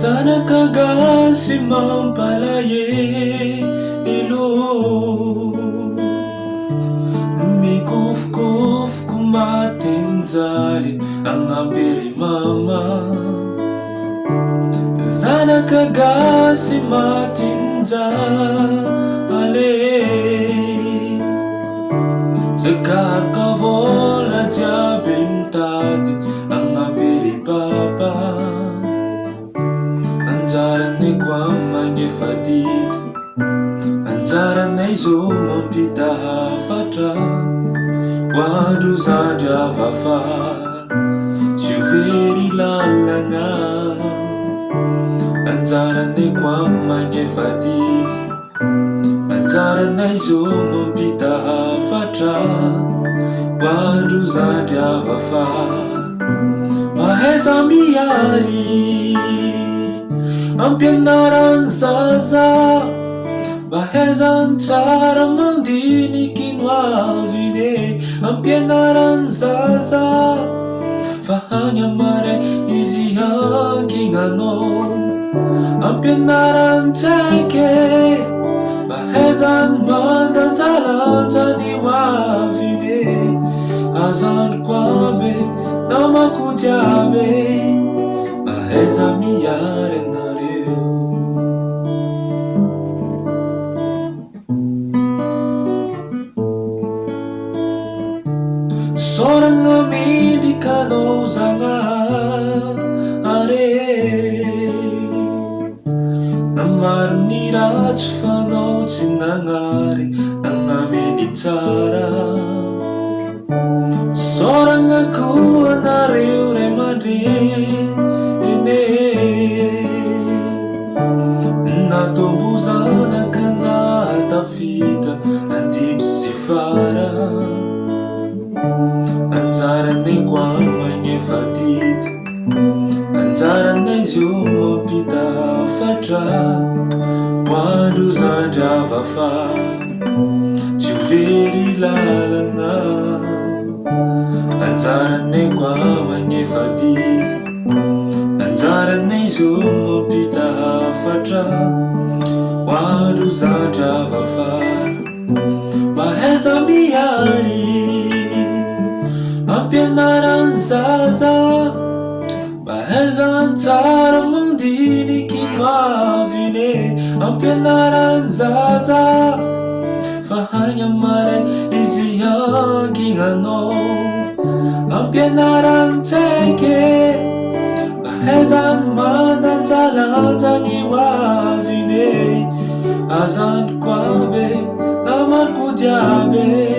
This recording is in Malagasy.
Sana kagasi mampalaye ilo Mikuf-kuf kumatinjali ang abiri mama Sana kagasi matinjali Sekat kabola jabintagi ang abiri baba Anjaran ni kwamanye fadik Anjaran na izumampita fatra Wadu zada vafar Chuveri lalanga Anjaran ni kwamanye fadik Anjaran na izumampita fatra Wadu zada vafar Maheza miyari Ampianaran zaza Bahezan tsara mandinikin wavine Ampianaran zaza Fahanya mare izy ankinganon Ampianaran tseke Bahezan mandanjalanja ny wavine Azan kwambe namako jiabe Baheza miyari Sorang amidi kano zanga are Namarni raj fanao tsinangari Nang amidi tsara Sorang aku anariu remadin Ine Natumbuzana kana tafika Andip sifara Anjaran ni kwamanye fadik Anjaran na izumapita fatra Wadu zada vafar Chuveri lalanga Anjaran ni kwamanye fadik Anjaran na izumapita fatra Wadu zada vafar Maheza miyari Ampianaran zaza Bahezan tsara mandinikin wavine Ampianaran zaza Fahanya mare izy ankinganon Ampianaran tseke Bahezan mandanjalanja ny wavine Azan kwabe namanko jiabe